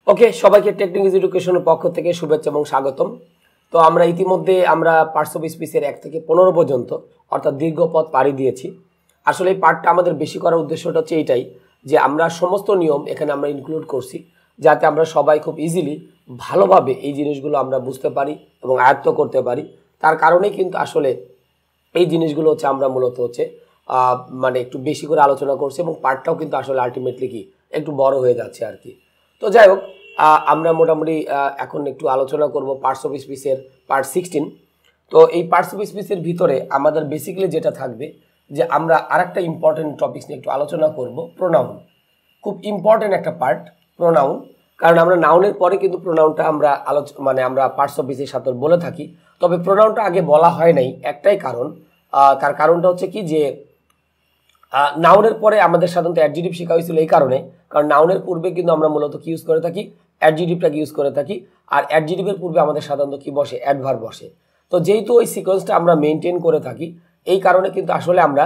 ওকে, সবাইকে technique is এডুকেশনের পক্ষ থেকে শুভেচ্ছা এবং স্বাগতম। তো আমরা ইতিমধ্যে পার্টস অফ স্পিচের 1 থেকে 15 পর্যন্ত অর্থাৎ দীর্ঘ পথ পাড়ি দিয়েছি। আসলে এই পার্টটা আমাদের বেশি করার উদ্দেশ্যটা হচ্ছে এইটাই যে আমরা সমস্ত নিয়ম এখানে আমরা ইনক্লুড করছি, যাতে আমরা সবাই খুব ইজিলি ভালোভাবে এই জিনিসগুলো আমরা বুঝতে পারি এবং আয়ত্ত করতে পারি। তার কারণেই কিন্তু আসলে এই জিনিসগুলো হচ্ছে আমরা মূলত হচ্ছে মানে একটু বেশি করে আলোচনা করছি এবং পার্টটাও কিন্তু আসলে আলটিমেটলি কি একটু বড় হয়ে যাচ্ছে আর কি। তো যাই হোক, আমরা মোটামুটি এখন একটু আলোচনা করব পার্টস অফ স্পিচের পার্ট 16। তো এই পার্টস অফ স্পিচের ভিতরে আমাদের বেসিক্যালি যেটা থাকবে যে আমরা আরেকটা ইম্পর্টেন্ট টপিকস নিয়ে একটু আলোচনা করব, প্রোনাউন। খুব ইম্পর্টেন্ট একটা পার্ট প্রোনাউন, কারণ আমরা নাউনের পরে কিন্তু প্রোনাউনটা আমরা আমরা পার্টস অফ স্পিচের সাথে বলে থাকি। তবে প্রোনাউনটা আগে বলা হয় নাই, একটাই কারণ। তার কারণটা হচ্ছে কি যে নাউনের পরে আমাদের সাধারণত অ্যাডজেক্টিভ শেখা হয়েছিল এই কারণে, কারণ নাউনের পূর্বে কিন্তু আমরা মূলত কি ইউজ করে থাকি, অ্যাডজেক্টিভটাকে ইউজ করে থাকি। আর অ্যাডজেক্টিভের পূর্বে আমাদের সাধারণত কি বসে, অ্যাডভার্ব বসে। তো যেহেতু ওই সিকোয়েন্সটা আমরা মেনটেন করে থাকি, এই কারণে কিন্তু আসলে আমরা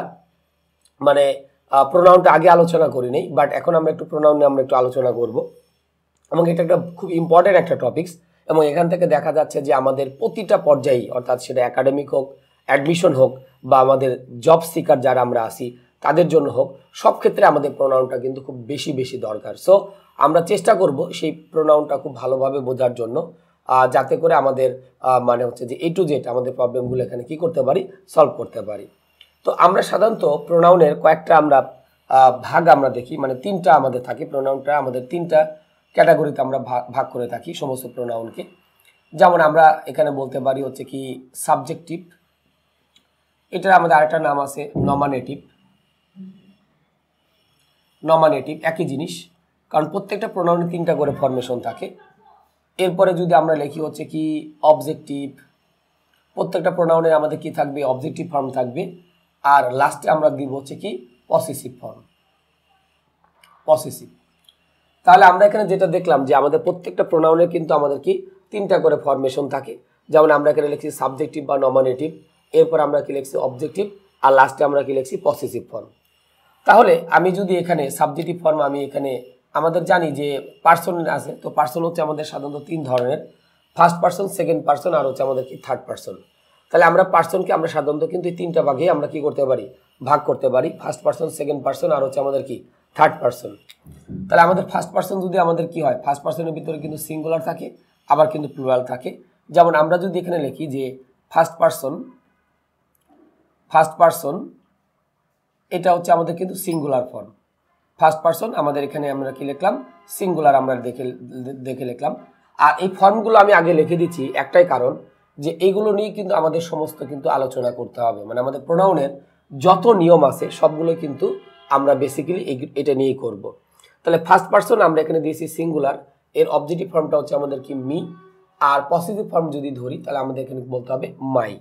প্রোনাউনটা আগে আলোচনা করি নাই, বাট এখন আমরা একটু প্রোনাউন নিয়ে আমরা একটু আলোচনা করব এবং এটা একটা খুব ইম্পর্টেন্ট একটা টপিকস। এবং এখান থেকে দেখা যাচ্ছে যে আমাদের প্রতিটা পর্যায়ে, অর্থাৎ সেটা একাডেমিক হোক, অ্যাডমিশন হোক, বা আমাদের জব সিকার যারা আমরা আসি তাদের জন্য হোক, সব ক্ষেত্রে আমাদের প্রোনাউনটা কিন্তু খুব বেশি বেশি দরকার। সো আমরা চেষ্টা করব সেই প্রোনাউনটা খুব ভালোভাবে বোঝার জন্য, যাতে করে আমাদের যে A to Z আমাদের প্রবলেমগুলো এখানে কি করতে পারি, সলভ করতে পারি। তো আমরা সাধারণত প্রোনাউনের কয়েকটা ভাগ আমরা দেখি, 3টা আমাদের থাকে। প্রোনাউনটা আমাদের 3টা ক্যাটাগরিতে আমরা ভাগ করে থাকি সমস্ত প্রোনাউনকে। যেমন আমরা এখানে বলতে পারি হচ্ছে কি সাবজেক্টিভ, এটার আমাদের আরেকটা নাম আছে নমিনেটিভ। একই জিনিস, কারণ প্রত্যেকটা প্রোনাউনে 3টা করে ফরমেশন থাকে। এরপরে যদি আমরা লিখি হচ্ছে কি অবজেক্টিভ, প্রত্যেকটা প্রোনাউনের আমাদের কি থাকবে, অবজেক্টিভ ফর্ম থাকবে। আর লাস্টে আমরা দিব হচ্ছে কি পসেসিভ ফর্ম, পসেসিভ। তাহলে আমরা এখানে যেটা দেখলাম যে আমাদের প্রত্যেকটা প্রোনাউনের কিন্তু আমাদের কি 3টা করে ফরমেশন থাকে। যেমন আমরা এখানে লিখছি সাবজেক্টিভ বা নমিনেটিভ, এরপর আমরা কি লিখছি অবজেক্টিভ, আর লাস্টে আমরা কি লিখছি পসেসিভ ফর্ম। তাহলে আমি যদি এখানে সাবজেক্টিভ ফর্ম, আমি এখানে আমাদের জানি যে পার্সন আছে। তো পার্সন হচ্ছে আমাদের সাধারণত 3 ধরনের, ফার্স্ট পার্সন, সেকেন্ড পার্সন, আর হচ্ছে আমাদের কি থার্ড পার্সন। তাহলে আমরা পার্সনকে আমরা সাধারণত কিন্তু এই 3টা ভাগে আমরা কি করতে পারি, ভাগ করতে পারি। ফার্স্ট পার্সন, সেকেন্ড পার্সন, আর হচ্ছে আমাদের কি থার্ড পার্সন। তাহলে আমাদের ফার্স্ট পার্সন যদি আমাদের কি হয়, ফার্স্ট পার্সনের ভিতরে কিন্তু সিঙ্গুলার থাকে, আবার কিন্তু প্লুরাল থাকে। যেমন আমরা যদি এখানে লিখি যে ফার্স্ট পার্সন এটা হচ্ছে আমাদের কিন্তু সিঙ্গুলার ফর্ম। ফার্স্ট পার্সন আমাদের এখানে আমরা কি লিখলাম, সিঙ্গুলার আমরা দেখে লিখলাম। আর এই ফর্মগুলো আমি আগে লিখে দিচ্ছি একটাই কারণ, যে এইগুলো নিয়ে কিন্তু আমাদের সমস্ত কিন্তু আলোচনা করতে হবে। আমাদের প্রোনাউনের যত নিয়ম আছে সবগুলো কিন্তু আমরা বেসিক্যালি এটা নিয়েই করব। তাহলে ফার্স্ট পার্সন আমরা এখানে দিয়েছি সিঙ্গুলার, এর অবজেক্টিভ ফর্মটা হচ্ছে আমাদের কি মি, আর পসেসিভ ফর্ম যদি ধরি তাহলে আমাদের এখানে বলতে হবে মাই,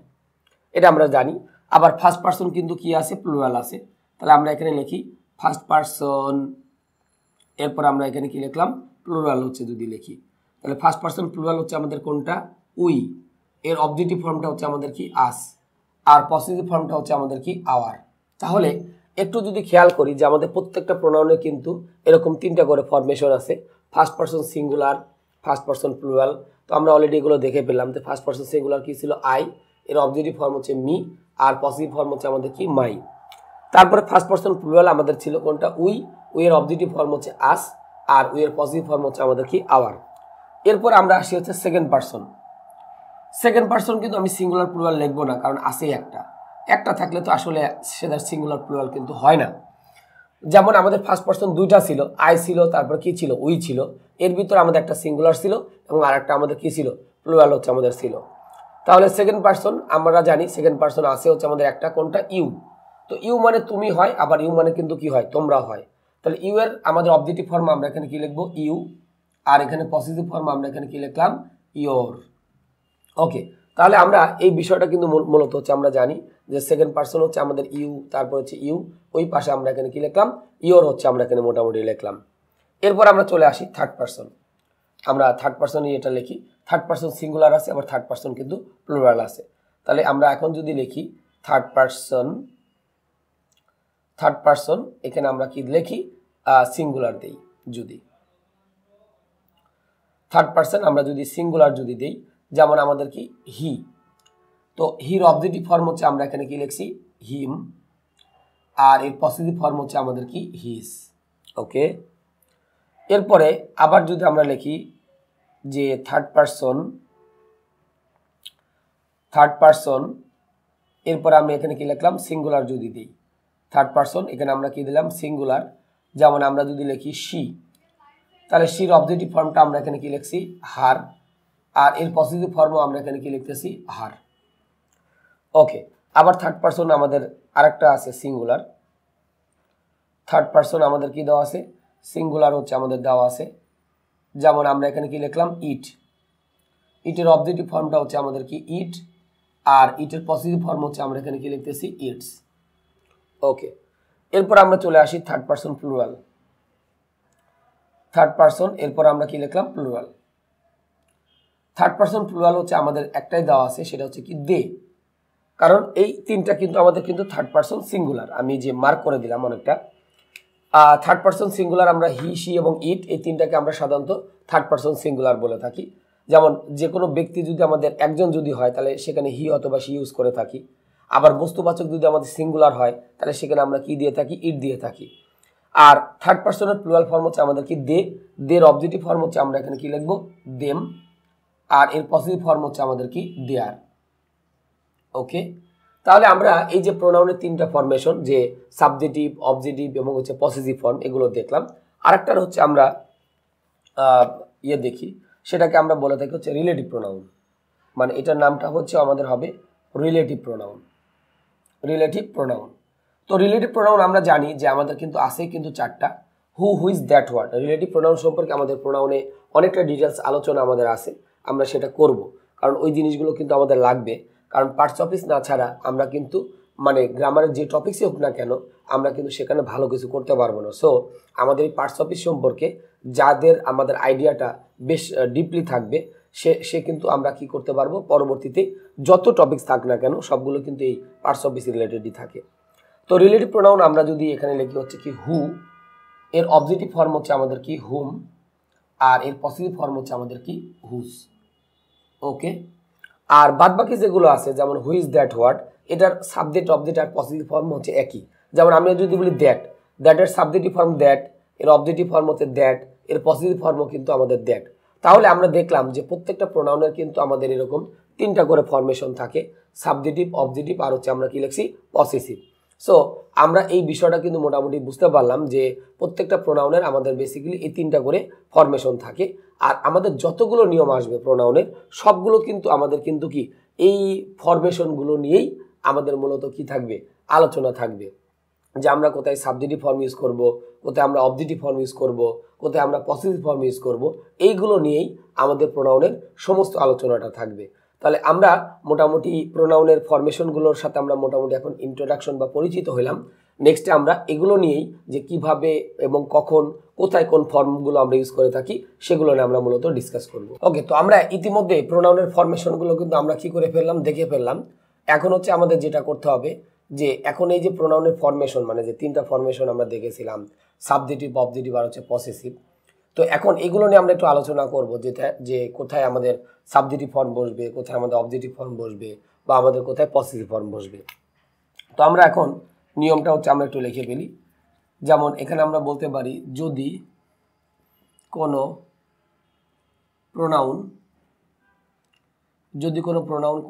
এটা আমরা জানি। আবার ফার্স্ট পার্সন কিন্তু কি আছে, প্লুরাল আছে। তাহলে আমরা এখানে লিখি ফার্স্ট পার্সন, এরপর আমরা এখানে কি লিখলাম, প্লুরাল হচ্ছে যদি লিখি, তাহলে ফার্স্ট পার্সন প্লুরাল হচ্ছে আমাদের কোনটা, উই। এর অবজেক্টিভ ফর্মটা হচ্ছে আমাদের কি আস, আর পসেসিভ ফর্মটা হচ্ছে আমাদের কি আওয়ার। তাহলে একটু যদি খেয়াল করি যে আমাদের প্রত্যেকটা প্রোনাউনে কিন্তু এরকম 3টা করে ফরমেশন আছে, first person singular, first person plural. তো আমরা অলরেডি এগুলো দেখে পেলাম যে ফার্স্ট পার্সন সিঙ্গুলার কি ছিল, আই, এর অবজেক্টিভ ফর্ম হচ্ছে মি, আর পসেসিভ ফর্ম হচ্ছে আমাদের কি মাই। তারপরে ফার্স্ট পার্সন প্লুরাল আমাদের ছিল কোনটা, উই, এর অবজেক্টিভ ফর্ম হচ্ছে আস, আর এর পসেসিভ ফর্ম হচ্ছে আমাদের কি আওয়ার। এরপর আমরা আসি হচ্ছে সেকেন্ড পার্সন কিন্তু আমি সিঙ্গুলার প্লুরাল লিখবো না, কারণ আসেই একটা থাকলে তো আসলে সেটা সিঙ্গুলার প্লুরাল কিন্তু হয় না। যেমন আমাদের ফার্স্ট পার্সন 2টা ছিল, আই ছিল, তারপর কি ছিল, উই ছিল। এর ভিতরে আমাদের একটা সিঙ্গুলার ছিল এবং আরেকটা আমাদের কি ছিল, প্লুরাল হচ্ছে আমাদের ছিল। তাহলে সেকেন্ড পার্সন আমরা জানি সেকেন্ড পার্সন আসে হচ্ছে আমাদের একটা কোনটা, ইউ। তো ইউ মানে তুমি হয়, আবার ইউ মানে কিন্তু কি হয়, তোমরা হয়। তাহলে ইউ এর আমাদের অবজেক্টিভ ফর্ম আমরা এখানে কি লিখবো, ইউ, আর এখানে পসেসিভ ফর্ম আমরা এখানে কি লিখলাম, ইয়োর। ওকে, তাহলে আমরা এই বিষয়টা কিন্তু মূলত হচ্ছে আমরা জানি যে সেকেন্ড পার্সন হচ্ছে আমাদের ইউ, তারপর হচ্ছে ইউ, ওই পাশে আমরা এখানে কি লিখলাম, ইয়োর হচ্ছে আমরা এখানে মোটামুটি লিখলাম। এরপর আমরা চলে আসি থার্ড পার্সন। আমরা থার্ড পার্সন এটা লিখি, থার্ড পার্সন সিঙ্গুলার আছে, আবার থার্ড পার্সন কিন্তু প্লুরাল আছে। তাহলে আমরা এখন যদি লিখি থার্ড পার্সন এখানে আমরা কি লিখি, সিঙ্গুলার দেই যদি। থার্ড পারসন আমরা যদি সিঙ্গুলার যদি দেই, যেমন আমাদের কি হি, তো হির অবজেক্টিভ ফর্ম হচ্ছে আমরা এখানে কি লিখছি হিম, আর এর পসেসিভ ফর্ম হচ্ছে আমাদের কি হিজ। ওকে, এরপরে আবার যদি আমরা লিখি যে থার্ড পারসন, এরপরে আমরা এখানে কি লিখলাম সিঙ্গুলার যদি দিই, থার্ড পারসন এখানে আমরা কি দিলাম সিঙ্গুলার, যেমন আমরা যদি লিখি শি, তাহলে শির অবজেক্টিভ ফর্মটা আমরা এখানে কি লিখছি হার, আর এর পসেসিভ ফর্মও আমরা এখানে কি লিখতেছি হার। ওকে, আবার থার্ড পারসন আমাদের আরেকটা আছে সিঙ্গুলার, থার্ড পারসন আমাদের কি দেওয়া আছে সিঙ্গুলার হচ্ছে আমাদের দেওয়া আছে, যেমন আমরা এখানে কি লিখলাম ইট, ইটের অবজেক্টিভ ফর্মটা হচ্ছে আমাদের কি ইট, আর ইটের পসেসিভ ফর্ম হচ্ছে আমরা এখানে কি লিখতেছি ইটস। ওকে, এরপর আমরা চলে আসি third person plural, third person এরপর আমরা কি লিখলাম প্লুরাল। থার্ড পারসন প্লুরাল হচ্ছে আমাদের একটাই দেওয়া আছে, সেটা হচ্ছে কি দে, কারণ এই তিনটা কিন্তু আমাদের কিন্তু থার্ড পারসন সিঙ্গুলার, আমি যে মার্ক করে দিলাম অনেকটা। থার্ড পারসন সিঙ্গুলার আমরা হি, শি এবং ইট, এই তিনটাকে আমরা সাধারণত থার্ড পারসন সিঙ্গুলার বলে থাকি। যেমন যে কোনো ব্যক্তি যদি আমাদের একজন যদি হয় তাহলে সেখানে হি অথবা শি ইউজ করে থাকি, আবার বস্তুবাচক যদি আমাদের সিঙ্গুলার হয় তাহলে সেখানে আমরা কি দিয়ে থাকি ইট দিয়ে থাকি। আর থার্ড পারসনের প্লুরাল ফর্ম হচ্ছে আমাদের কি দে, দের অবজেক্টিভ ফর্ম হচ্ছে আমরা এখানে কি লিখবো দেম, আর এর পসেসিভ ফর্ম হচ্ছে আমাদের কি দেয়ার। ওকে, তাহলে আমরা এই যে প্রোনাউনের তিনটা ফরমেশন, যে সাবজেক্টিভ, অবজেক্টিভ এবং হচ্ছে পসেসিভ ফর্ম, এগুলো দেখলাম। আরেকটার হচ্ছে আমরা দেখি, সেটাকে আমরা বলে থাকি হচ্ছে রিলেটিভ প্রোনাউন, মানে এটার নামটা হচ্ছে আমাদের হবে রিলেটিভ প্রোনাউন। রিলেটিভ প্রোনাউন, তো রিলেটিভ প্রোনাউন আমরা জানি যে আমাদের কিন্তু আছে কিন্তু চারটা, who, whose, that, what. Relative pronoun সম্পর্কে আমাদের প্রোনাউনে অনেকটা ডিটেলস আলোচনা আমাদের আছে, আমরা সেটা করব, কারণ ওই জিনিসগুলো কিন্তু আমাদের লাগবে। কারণ পার্টস অফিস না ছাড়া আমরা কিন্তু মানে গ্রামারের যে টপিক্সই হোক না কেন আমরা কিন্তু সেখানে ভালো কিছু করতে পারবো না। সো আমাদের এই পার্টস অফিস সম্পর্কে যাদের আমাদের আইডিয়াটা বেশ ডিপলি থাকবে সে কিন্তু আমরা কি করতে পারবো, পরবর্তীতে যত টপিক্স থাক না কেন সবগুলো কিন্তু এই পার্টস অফিস রিলেটেডই থাকে। তো রিলেটিভ প্রোনাউন আমরা যদি এখানে লিখি হচ্ছে কি হু, এর অবজেক্টিভ ফর্ম হচ্ছে আমাদের কি হুম, আর এর পসেসিভ ফর্ম হচ্ছে আমাদের কি হুজ। ওকে, আর বাদবাকি যেগুলো আছে যেমন হুইজ, দ্যাট, হোয়াট, এটার সাবজেক্ট, অবজেক্ট আর পসেসিভ ফর্ম হচ্ছে একই। যেমন আমি যদি বলি দ্যাটের সাবজেক্টিভ ফর্ম দ্যাট, এর অবজেক্টিভ ফর্ম হচ্ছে দ্যাট, এর পসেসিভ ফর্মও কিন্তু আমাদের দ্যাট। তাহলে আমরা দেখলাম যে প্রত্যেকটা প্রোনাউনের কিন্তু আমাদের এরকম তিনটা করে ফরমেশন থাকে, সাবজেক্টিভ, অবজেক্টিভ আর হচ্ছে আমরা কি লিখছি পসেসিভ। সো আমরা এই বিষয়টা কিন্তু মোটামুটি বুঝতে পারলাম যে প্রত্যেকটা প্রোনাউনের আমাদের বেসিক্যালি এই তিনটা করে ফরমেশন থাকে, আর আমাদের যতগুলো নিয়ম আসবে প্রোনাউনের সবগুলো কিন্তু আমাদের কিন্তু কি এই ফরমেশনগুলো নিয়েই আমাদের মূলত কি থাকবে, আলোচনা থাকবে, যে আমরা কোথায় সাবজেক্টিভ ফর্ম ইউজ করব, কোথায় আমরা অবজেক্টিভ ফর্ম ইউজ করব, কোথায় আমরা পসেসিভ ফর্ম ইউজ করব, এইগুলো নিয়েই আমাদের প্রোনাউনের সমস্ত আলোচনাটা থাকবে। তাহলে আমরা মোটামুটি প্রোনাউনের ফরমেশনগুলোর সাথে আমরা মোটামুটি এখন ইন্ট্রোডাকশন বা পরিচিত হইলাম। নেক্সটে আমরা এগুলো নিয়েই যে কিভাবে এবং কখন কোথায় কোন ফর্মগুলো আমরা ইউজ করে থাকি সেগুলো নিয়ে আমরা মূলত ডিসকাস করব। ওকে, তো আমরা ইতিমধ্যে প্রোনাউনের ফরমেশনগুলো কিন্তু আমরা কি করে ফেললাম, দেখে ফেললাম। এখন হচ্ছে আমাদের যেটা করতে হবে যে এখন এই যে প্রোনাউনের ফরমেশন মানে যে তিনটা ফরমেশন আমরা দেখেছিলাম, সাবজেক্টিভ, অবজেক্টিভ আর হচ্ছে পসেসিভ, তো এখন এগুলো নিয়ে আমরা একটু আলোচনা করব যে কোথায় আমাদের সাবজেক্টিভ ফর্ম বসবে, কোথায় আমাদের অবজেক্টিভ ফর্ম বসবে, বা আমাদের কোথায় পসেসিভ ফর্ম বসবে। তো আমরা এখন নিয়মটা হচ্ছে আমরা একটু লিখে ফেলি। যেমন এখানে আমরা বলতে পারি যদি কোনো প্রোনাউন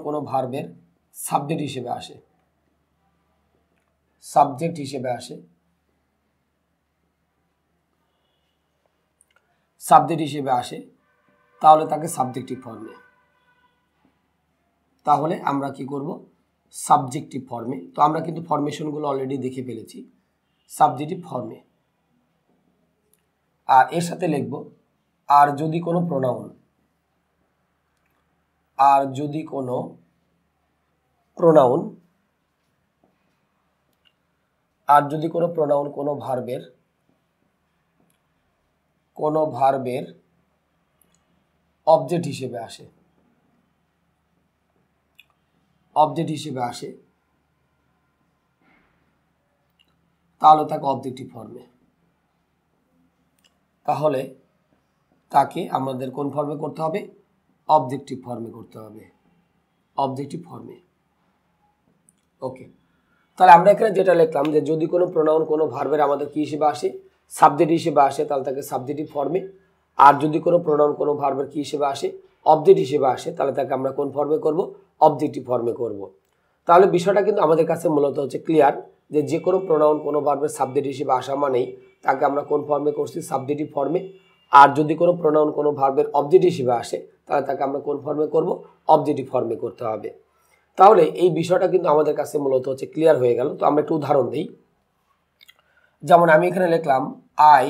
কোনো ভার্বের সাবজেক্ট হিসেবে আসে, তাহলে তাকে সাবজেক্টিভ ফর্মে, তাহলে আমরা কি করব সাবজেক্টিভ ফর্মে। তো আমরা কিন্তু ফরমেশনগুলো অলরেডি দেখে ফেলেছি সাবজেক্টিভ ফর্মে। আর এর সাথে লিখব আর যদি কোনো প্রোনাউন কোনো ভার্বের অবজেক্ট হিসেবে আসে তাহলে তাকে অবজেক্টিভ ফর্মে। তাহলে তাকে আমাদের কোন ফর্মে করতে হবে? অবজেক্টিভ ফর্মে করতে হবে, অবজেক্টিভ ফর্মে। ওকে, তাহলে আমরা এখানে যেটা লিখলাম যে যদি কোনো প্রোনাউন কোনো ভার্বের আমাদের কি হিসেবে আসে? সাবজেক্ট হিসেবে আসে, তাহলে তাকে সাবজেক্টিভ ফর্মে। আর যদি কোনো প্রোনাউন কোনো ভার্বের কি হিসেবে আসে? অবজেক্ট হিসেবে আসে, তাহলে তাকে আমরা কোন ফর্মে করব? অবজেক্টিভ ফর্মে করব। তাহলে বিষয়টা কিন্তু আমাদের কাছে মূলত হচ্ছে ক্লিয়ার যে যে কোনো প্রোনাউন কোনো ভার্বের সাবজেক্ট হিসেবে আসা মানেই তাকে আমরা কোন ফর্মে করছি? সাবজেক্টিভ ফর্মে। আর যদি কোনো প্রোনাউন কোনো ভার্বের অবজেক্ট হিসেবে আসে তাহলে তাকে আমরা কোন ফর্মে করব? অবজেক্টিভ ফর্মে করতে হবে। তাহলে এই বিষয়টা কিন্তু আমাদের কাছে মূলত হচ্ছে ক্লিয়ার হয়ে গেল। তো আমরা একটু উদাহরণ দিই। যেমন আমি এখানে লিখলাম আই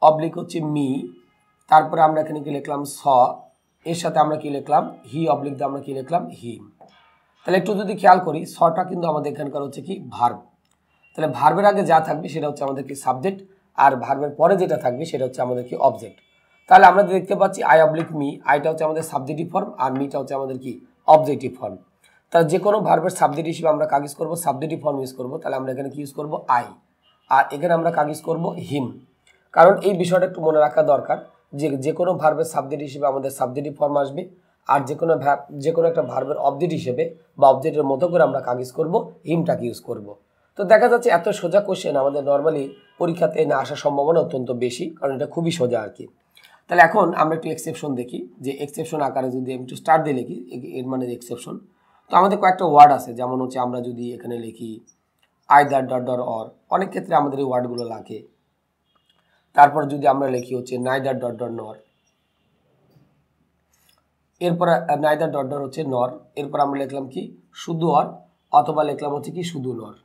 অবলিক হচ্ছে মি, তারপরে আমরা এখানে কি লিখলাম? স, এর সাথে আমরা কি লিখলাম? হি অবলিক দিয়ে আমরা কি লিখলাম? হিম। তাহলে একটু যদি খেয়াল করি, সটা কিন্তু আমাদের এখানকার হচ্ছে কি? ভার্ব। তাহলে ভার্বের আগে যা থাকবে সেটা হচ্ছে আমাদের কি? সাবজেক্ট। আর ভার্বের পরে যেটা থাকবে সেটা হচ্ছে আমাদের কি? অবজেক্ট। তাহলে আমরা দেখতে পাচ্ছি আই অবলিক মি, আইটা হচ্ছে আমাদের সাবজেক্টিভ ফর্ম আর মিটা হচ্ছে আমাদের কি? Objective form. তাহলে যে কোনো ভার্বের সাবজেক্ট হিসেবে আমরা কাজ ইউজ করবো, সাবজেক্টিভ ফর্ম ইউজ করবো। তাহলে আমরা এখানে কি ইউজ করবো? আই। আর এখানে আমরা কাজ ইউজ করবো হিম। কারণ এই বিষয়টা একটু মনে রাখা দরকার যে যে কোনো ভার্বের সাবজেক্ট হিসেবে আমাদের সাবজেক্টিভ ফর্ম আসবে, আর যে কোনো একটা ভার্বের অবজেক্ট হিসেবে বা অবজেক্টের মতো করে আমরা কাজ ইউজ করবো, হিমটাকে ইউজ করব। তো দেখা যাচ্ছে এত সোজা কোশ্চেন আমাদের নর্মালি পরীক্ষাতে না আসার সম্ভাবনা অত্যন্ত বেশি, কারণ এটা খুবই সোজা আর কি। তাহলে এখন আমরা একটু এক্সেপশন দেখি, যে এক্সেপশন আকারে যদি আমি একটু স্টার্ট দিয়ে লিখি, এর মানে এক্সেপশন। তো আমাদের কয়েকটা ওয়ার্ড আছে, যেমন হচ্ছে আমরা যদি এখানে লিখি আইদার ডট ডট অর, অনেক ক্ষেত্রে আমাদের এই ওয়ার্ডগুলো লাগে। তারপর যদি আমরা লিখি হচ্ছে নাইদার ডট ডট নর, এরপর নাইদার ডট ডট হচ্ছে নর, এরপর আমরা লিখলাম কি? শুধু অর, অথবা লিখলাম হচ্ছে কি? শুধু নর।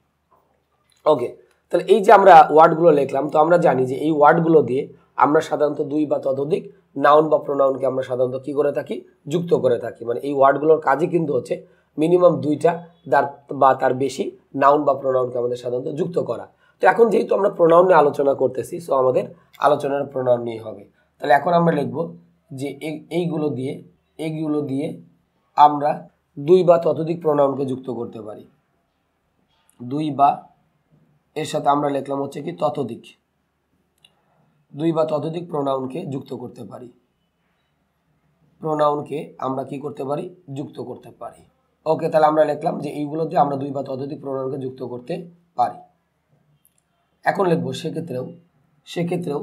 ওকে, তাহলে এই যে আমরা ওয়ার্ডগুলো লিখলাম, তো আমরা জানি যে এই ওয়ার্ডগুলো দিয়ে আমরা সাধারণত দুই বা ততোধিক নাউন বা প্রোনাউনকে আমরা সাধারণত কি করে থাকি? যুক্ত করে থাকি। মানে এই ওয়ার্ডগুলোর কাজই কিন্তু হচ্ছে মিনিমাম দুইটা বা তার বেশি নাউন বা প্রোনাউনকে আমাদের সাধারণত যুক্ত করা। তো এখন যেহেতু আমরা প্রোনাউন নিয়ে আলোচনা করতেছি, সো আমাদের আলোচনার প্রোনাউন নিয়ে হবে। তাহলে এখন আমরা লিখব যে এইগুলো দিয়ে আমরা দুই বা ততোধিক প্রোনাউনকে যুক্ত করতে পারি। দুই বা, এর সাথে আমরা লিখলাম হচ্ছে কি? ততোধিক। দুই বা ততোধিক প্রোনাউনকে যুক্ত করতে পারি। প্রোনাউনকে আমরা কি করতে পারি? যুক্ত করতে পারি। ওকে, তাহলে আমরা লিখলাম যে এইগুলোতে আমরা দুই বা ততোধিক প্রোনাউনকে যুক্ত করতে পারি। এখন লিখবো সেক্ষেত্রেও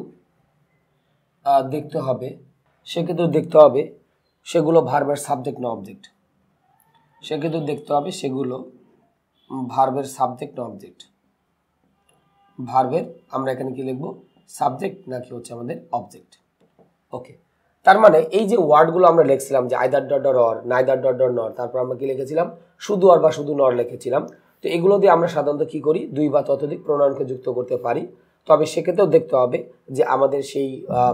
দেখতে হবে সেগুলো ভার্বের সাবজেক্ট না অবজেক্ট। সেক্ষেত্রেও দেখতে হবে সেগুলো ভার্বের সাবজেক্ট না অবজেক্ট। ভার্বের আমরা এখানে কি লিখবো? সাবজেক্ট নাকি হচ্ছে আমাদের অবজেক্ট। ওকে, তার মানে এই যে ওয়ার্ডগুলো আমরা লিখছিলাম যে either dot dot or, neither dot dot নর, তারপর আমরা কি লিখেছিলাম? শুধু অর বা শুধু নর লিখেছিলাম। তো এগুলো দিয়ে আমরা সাধারণত কি করি? দুই বা ততোধিক প্রোনাউনকে যুক্ত করতে পারি। তবে সেক্ষেত্রেও দেখতে হবে যে আমাদের সেই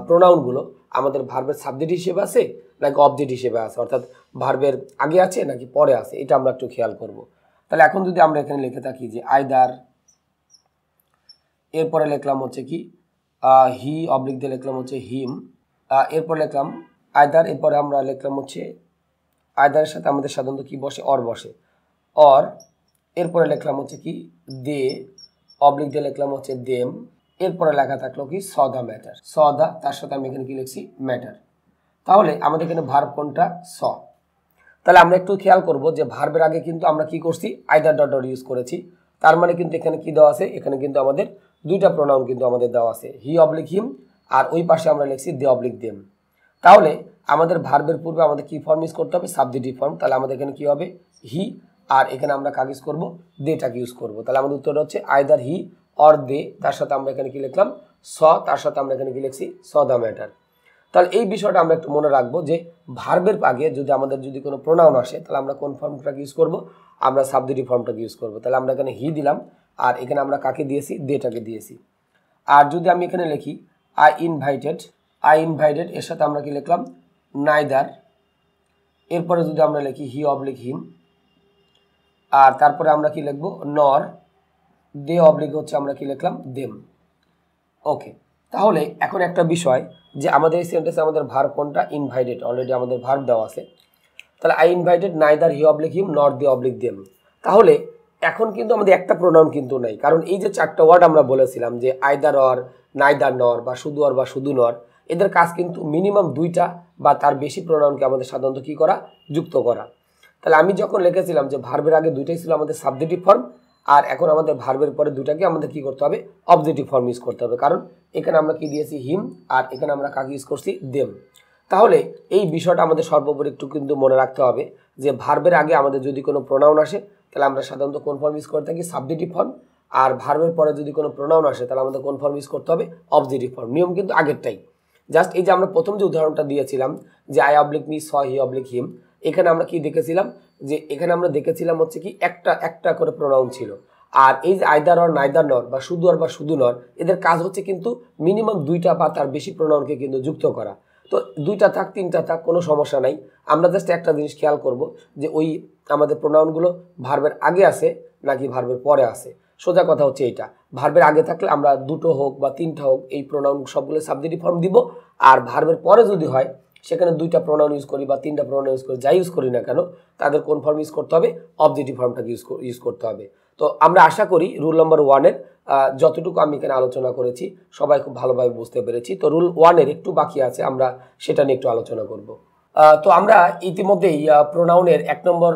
প্রোনাউনগুলো আমাদের ভার্বের সাবজেক্ট হিসেবে আছে নাকি অবজেক্ট হিসেবে আছে, অর্থাৎ ভার্বের আগে আছে নাকি পরে আছে, এটা আমরা একটু খেয়াল করব। তাহলে এখন যদি আমরা এখানে লিখে থাকি যে আইদার, এরপরে লিখলাম হচ্ছে কি? হি অবলিক দিয়ে লিখলাম হচ্ছে হিম, এরপর লিখলাম আইদার, এরপরে আমরা লিখলাম হচ্ছে আইদারের সাথে আমাদের সাধারণত কি বসে? অর বসে, অর। এরপরে লিখলাম হচ্ছে কি? দে অবলিক দিয়ে লিখলাম হচ্ছে দেম, এরপরে লেখা থাকলো কি? স দা ম্যাটার, স দা, তার সাথে আমি এখানে কি লিখছি? ম্যাটার। তাহলে আমাদের এখানে ভার্ব কোনটা? স। তাহলে আমরা একটু খেয়াল করব যে ভার্বের আগে কিন্তু আমরা কি করছি? আইদার ডট ডট ইউজ করেছি। তার মানে কিন্তু এখানে কি দেওয়া আছে? এখানে কিন্তু আমাদের দুইটা প্রোনাউন কিন্তু আমাদের দেওয়া আছে, হি অবলিক হিম, আর ওই পাশে আমরা লিখছি দে অবলিক দেম। তাহলে আমাদের ভার্বের পূর্বে আমাদের কি ফর্ম ইউজ করতে হবে? Subjective form. তাহলে আমাদের এখানে কি হবে? হি, আর এখানে আমরা কাজ ইউজ করবো? দেটাকে ইউজ করব। তাহলে আমাদের উত্তরটা হচ্ছে আইদার হি অর দে, তার সাথে আমরা এখানে কি লিখলাম? স, তার সাথে আমরা এখানে কি লিখছি? স দা ম্যাটার। তাহলে এই বিষয়টা আমরা একটু মনে রাখবো যে ভার্বের আগে যদি আমাদের কোনো প্রোনাউন আসে তাহলে আমরা কোন ফর্মটাকে ইউজ করব? আমরা সাবজেক্টিভ ফর্মটাকে ইউজ করব। তাহলে আমরা এখানে হি দিলাম, আর এখানে আমরা কাকে দিয়েছি? দেটাকে দিয়েছি। আর যদি আমি এখানে লিখি আই ইনভাইটেড, এর সাথে আমরা কি লিখলাম? নাইদার। এরপরে যদি আমরা লিখি হি অবলিক হিম, আর তারপরে আমরা কি লিখবো? নর, দে অবলিক হচ্ছে আমরা কি লিখলাম? দেম। ওকে, তাহলে এখন একটা বিষয় যে আমাদের এই সেন্টেন্সে আমাদের ভার্ব কোনটা? ইনভাইটেড, অলরেডি আমাদের ভার্ব দেওয়া আছে। তাহলে I invited neither he oblique him nor they oblique them. তাহলে এখন কিন্তু আমাদের একটা প্রোনাউন কিন্তু নাই, কারণ এই যে চারটা ওয়ার্ড আমরা বলেছিলাম যে আইদার অর, নাইদার নর, বা শুধু অর বা শুধু নর, এদের কাজ কিন্তু মিনিমাম দুইটা বা তার বেশি প্রোনাউনকে আমাদের সাধারণত কি করা, যুক্ত করা। তাহলে আমি যখন লিখেছিলাম যে ভার্বের আগে দুইটাই ছিল আমাদের সাবজেক্টিভ ফর্ম, আর এখন আমাদের ভার্বের পরে দুইটাকে আমাদের কি করতে হবে, অবজেক্টিভ ফর্ম ইউজ করতে হবে। কারণ এখানে আমরা কি দিয়েছি, হিম, আর এখানে আমরা কাকে ইউজ করছি, দেম। তাহলে এই বিষয়টা আমাদের সর্বোপরি একটু কিন্তু মনে রাখতে হবে যে ভার্বের আগে আমাদের যদি কোনো প্রোনাউন আসে তাহলে আমরা সাধারণত কোন ফর্ম ইউজ করে থাকি, সাবজেক্টিভ ফর্ম। আর ভার্বের পরে যদি কোনো প্রোনাউন আসে তাহলে আমাদের কোন ফর্ম ইউজ করতে হবে, অবজেক্টিভ ফর্ম। নিয়ম কিন্তু আগেরটাই, জাস্ট এই যে আমরা প্রথম যে উদাহরণটা দিয়েছিলাম যে I oblique me so he oblique him, এখানে আমরা কি দেখেছিলাম যে এখানে আমরা দেখেছিলাম হচ্ছে কি একটা করে প্রোনাউন ছিল। আর এই যে আইদার অর নাইদার নর বা শুধু আর বা শুধু নর, এদের কাজ হচ্ছে কিন্তু মিনিমাম দুইটা বা তার বেশি প্রোনাউনকে কিন্তু যুক্ত করা। তো দুইটা থাক তিনটা থাক কোনো সমস্যা নাই, আমরা জাস্ট একটা জিনিস খেয়াল করব যে ওই আমাদের প্রোনাউনগুলো ভার্বের আগে আসে নাকি ভার্বের পরে আসে। সোজা কথা হচ্ছে এইটা, ভার্বের আগে থাকলে আমরা দুটো হোক বা তিনটা হোক এই প্রোনাউন সবগুলো সাবজেক্টিভ ফর্ম দিব। আর ভার্বের পরে যদি হয় সেখানে দুইটা প্রোনাউন ইউজ করি বা তিনটা প্রোনাউন ইউজ করি, যাই ইউজ করি না কেন, তাদের কোন ফর্ম ইউজ করতে হবে, অবজেক্টিভ ফর্মটাকে ইউজ করতে হবে। তো আমরা আশা করি রুল নাম্বার 1-এর যতটুকু আমি এখানে আলোচনা করেছি সবাই খুব ভালোভাবে বুঝতে পেরেছি। তো রুল 1-এর একটু বাকি আছে, আমরা সেটা নিয়ে একটু আলোচনা করব। তো আমরা ইতিমধ্যেই প্রোনাউনের 1 নম্বর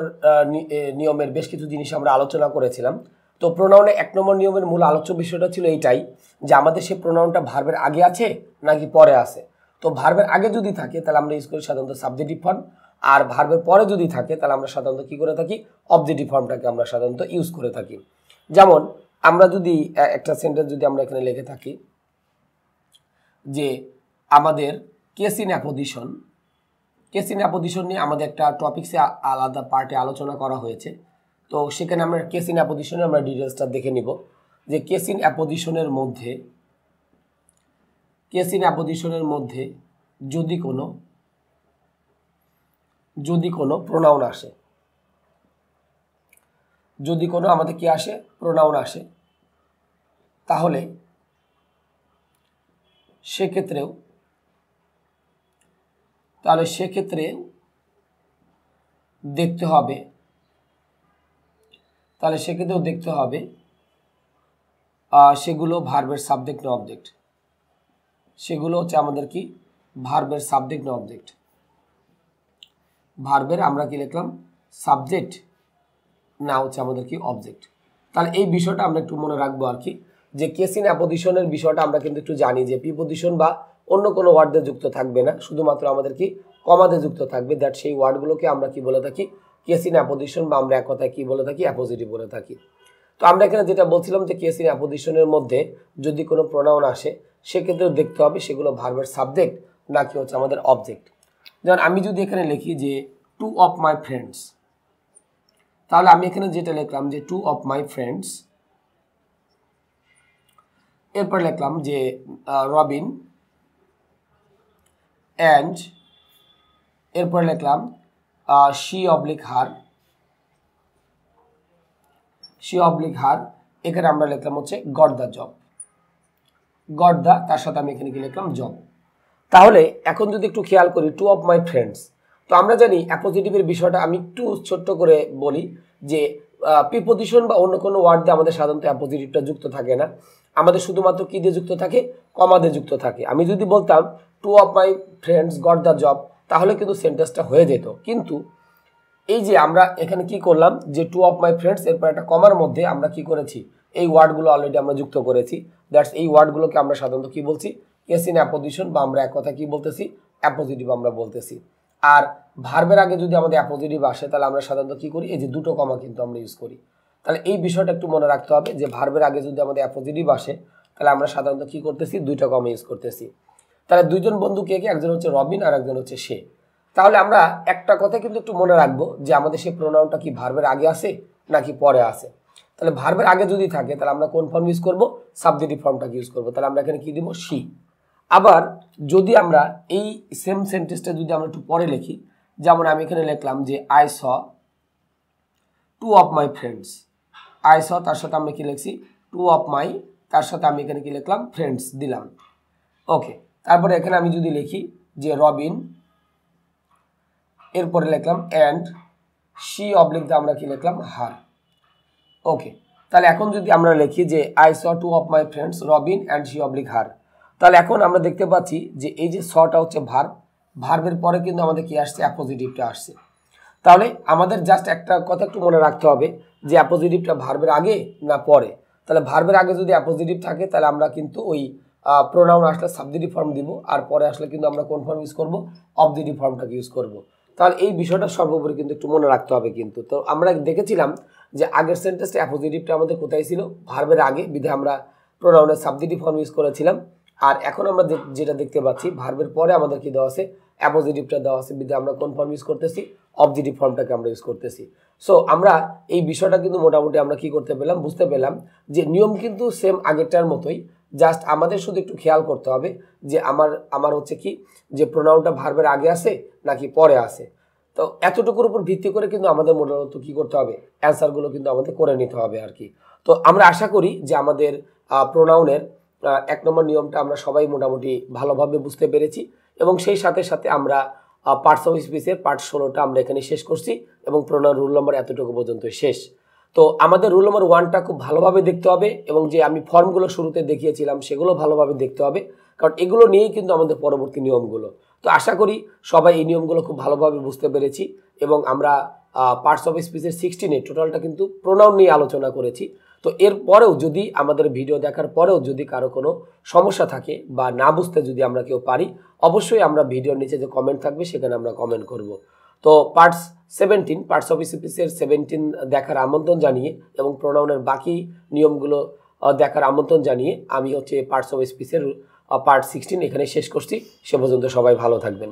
নিয়মের বেশ কিছু জিনিস আমরা আলোচনা করেছিলাম। তো প্রোনাউনের 1 নম্বর নিয়মের মূল আলোচ্য বিষয়টা ছিল এইটাই যে আমাদের সেই প্রোনাউনটা ভার্বের আগে আছে নাকি পরে আছে। তো ভার্বের আগে যদি থাকে তাহলে আমরা ইউজ করি সাধারণত সাবজেক্টিভ ফর্ম, আর ভার্বের পরে যদি থাকে তাহলে আমরা সাধারণত কি করে থাকি, অবজেক্টিভ ফর্মটাকে আমরা সাধারণত ইউজ করে থাকি। যেমন আমরা যদি একটা সেন্টেন্স যদি আমরা এখানে লিখে থাকি যে আমাদের case in apposition, case in apposition নিয়ে আমাদের একটা টপিক্সে আলাদা পার্টে আলোচনা করা হয়েছে। তো সেখানে আমরা কেস ইন অ্যাপোজিশনে আমরা ডিটেলসটা দেখে নিব যে কেস ইন অ্যাপোজিশনের মধ্যে যদি কোনো প্রোনাউন আসে, যদি কোনো আমাদের কি আসে, প্রোনাউন আসে, তাহলে সেক্ষেত্রেও দেখতে হবে সেগুলো ভার্বের সাবজেক্ট না অবজেক্ট। সেগুলো হচ্ছে আমাদের কি, ভার্বের সাবজেক্ট না অবজেক্ট। ভার্বের আমরা কি লিখলাম, সাবজেক্ট, না হচ্ছে আমাদের কি, অবজেক্ট। তাহলে এই বিষয়টা আমরা একটু মনে রাখবো আর কি, যে কেস ইন অ্যাপোজিশনের বিষয়টা আমরা কিন্তু একটু জানি যে প্রিপোজিশন বা অন্য কোনো ওয়ার্ড দিয়ে যুক্ত থাকবে না, শুধুমাত্র আমাদের কি কমাতে যুক্ত থাকবে। দ্যাট সেই ওয়ার্ডগুলোকে আমরা কি বলে থাকি, কেস ইন অ্যাপোজিশন, বা আমরা এক কথায় কি বলে থাকি, অ্যাপোজিটিভ বলে থাকি। তো আমরা এখানে যেটা বলছিলাম যে কেস ইন অ্যাপোজিশনের মধ্যে যদি কোনো প্রোনাউন আসে সেক্ষেত্রেও দেখতে হবে সেগুলো ভার্বের সাবজেক্ট নাকি হচ্ছে আমাদের অবজেক্ট। যেমন আমি যদি এখানে লিখি যে 2 of my friends, তাহলে আমি এখানে যেটা লিখলাম যে 2 of my friends, এরপর লিখলাম যে রবিন অ্যান্ড, এরপর লিখলাম she oblique her, এখানে আমরা লিখলাম হচ্ছে got the job, তার সাথে আমি এখানে কি লিখলাম, জব। তাহলে এখন যদি একটু খেয়াল করি 2 of my friends, তো আমরা জানি অ্যাপোজিটিভের বিষয়টা আমি একটু ছোট্ট করে বলি যে প্রিপোজিশন বা অন্য কোনো ওয়ার্ড দিয়ে আমাদের সাধারণত অ্যাপোজিটিভটা যুক্ত থাকে না, আমাদের শুধুমাত্র কি দিয়ে যুক্ত থাকে, কমা দিয়ে যুক্ত থাকে। আমি যদি বলতাম 2 of my friends got the job, তাহলে কিন্তু সেন্টেন্সটা হয়ে যেত। কিন্তু এই যে আমরা এখানে কি করলাম যে 2 of my friends এরপর একটা কমার মধ্যে আমরা কি করেছি, এই ওয়ার্ডগুলো অলরেডি আমরা যুক্ত করেছি। দ্যাটস এই ওয়ার্ডগুলোকে আমরা সাধারণত কি বলছি, কেস ইন অ্যাপোজিশন, বা আমরা এক কথা কি বলতেছি, অ্যাপোজিটিভ আমরা বলতেছি। আর ভার্বের আগে যদি আমাদের অ্যাপোজিটিভ আসে তাহলে আমরা সাধারণত কি করি, এই যে দুটো কমা কিন্তু আমরা ইউজ করি। তাহলে এই বিষয়টা একটু মনে রাখতে হবে যে ভার্বের আগে যদি আমাদের অ্যাপোজিটিভ আসে তাহলে আমরা সাধারণত কি করতেছি, দুইটা কমা ইউজ করতেছি। তাহলে দুইজন বন্ধু কে কে, একজন হচ্ছে রবিন আর একজন হচ্ছে সে। তাহলে আমরা একটা কথা কিন্তু একটু মনে রাখবো যে আমাদের সেই প্রোনাউনটা কি ভার্বের আগে আসে নাকি পরে আসে। তাহলে ভার্বের আগে যদি থাকে তাহলে আমরা কোন ফর্ম ইউজ করব, সাবজেক্টিভ ফর্মটাকে ইউজ করব। তাহলে আমরা এখানে কি দিব, শি। আবার যদি আমরা এই সেম সেন্টেন্সটা যদি আমরা একটু পরে লিখি, যেমন আমি এখানে লিখলাম যে I saw 2 of my friends, I saw তার সাথে আমরা কি লিখছি, 2 of my, তার সাথে আমি এখানে কি লিখলাম, ফ্রেন্ডস দিলাম। ওকে, তারপরে এখানে আমি যদি লিখি যে রবিন, এরপরে লিখলাম অ্যান্ড শি অবলিক দিয়ে আমরা কি লিখলাম, হার। ওকে, তাহলে এখন যদি আমরা লিখি যে I saw 2 of my friends Robin and she oblique হার, তাহলে এখন আমরা দেখতে পাচ্ছি যে এই যে সটা হচ্ছে ভার্ব, ভার্বের পরে কিন্তু আমাদের কি আসছে, অ্যাপোজিটিভটা আসছে। তাহলে আমাদের জাস্ট একটা কথা একটু মনে রাখতে হবে যে অ্যাপোজিটিভটা ভার্বের আগে না পরে। তাহলে ভার্বের আগে যদি অ্যাপোজিটিভ থাকে তাহলে আমরা কিন্তু ওই প্রোনাউন আসলে সাবজেক্টিভ ফর্ম দিব, আর পরে আসলে কিন্তু আমরা কোন ফর্ম ইউজ করব, অবজেক্টিভ ফর্মটাকে ইউজ করব। তাহলে এই বিষয়টা সর্বোপরি কিন্তু একটু মনে রাখতে হবে কিন্তু। তো আমরা দেখেছিলাম যে আগের সেন্টেন্সটা অ্যাপোজিটিভটা আমাদের কোথায় ছিল, ভার্বের আগে, বিধায় আমরা প্রোনাউনের সাবজেক্টিভ ফর্ম ইউজ করেছিলাম। আর এখন আমরা যেটা দেখতে পাচ্ছি ভার্বের পরে আমাদের কি দেওয়া আছে, অ্যাপোজিটিভটা দেওয়া আছে, বিধায় আমরা কোন ফর্ম ইউজ করতেছি, অবজেক্টিভ ফর্মটাকে আমরা ইউজ করতেছি। সো আমরা এই বিষয়টা কিন্তু মোটামুটি আমরা কি করতে পেলাম, বুঝতে পেলাম যে নিয়ম কিন্তু সেম আগেরটার মতোই, জাস্ট আমাদের শুধু একটু খেয়াল করতে হবে যে আমার হচ্ছে কি যে প্রোনাউনটা ভার্বের আগে আছে নাকি পরে আছে। তো এতটুকুর উপর ভিত্তি করে কিন্তু আমাদের মূলত কি করতে হবে, অ্যান্সারগুলো কিন্তু আমাদের করে নিতে হবে আর কি। তো আমরা আশা করি যে আমাদের প্রোনাউনের 1 নম্বর নিয়মটা আমরা সবাই মোটামুটি ভালোভাবে বুঝতে পেরেছি, এবং সেই সাথে সাথে আমরা পার্টস অফ স্পিচের পার্ট 16টা আমরা এখানে শেষ করছি, এবং প্রোনাউন রুল নম্বর এতটুকু পর্যন্ত শেষ। তো আমাদের রুল নম্বর 1টা খুব ভালোভাবে দেখতে হবে, এবং যে আমি ফর্মগুলো শুরুতে দেখিয়েছিলাম সেগুলো ভালোভাবে দেখতে হবে, কারণ এগুলো নিয়েই কিন্তু আমাদের পরবর্তী নিয়মগুলো। তো আশা করি সবাই এই নিয়মগুলো খুব ভালোভাবে বুঝতে পেরেছি, এবং আমরা পার্টস অফ স্পিচের 16-এ টোটালটা কিন্তু প্রোনাউন নিয়ে আলোচনা করেছি। তো এর পরেও যদি আমাদের ভিডিও দেখার পরেও যদি কারো কোনো সমস্যা থাকে বা না বুঝতে যদি আমরা কেউ পারি, অবশ্যই আমরা ভিডিওর নিচে যে কমেন্ট থাকবে সেখানে আমরা কমেন্ট করব। তো পার্টস অফ স্পিচের 17 দেখার আমন্ত্রণ জানিয়ে এবং প্রোনাউনের বাকি নিয়মগুলো দেখার আমন্ত্রণ জানিয়ে আমি হচ্ছে পার্টস অফ স্পিচের পার্ট 16 এখানে শেষ করছি। সে পর্যন্ত সবাই ভালো থাকবেন।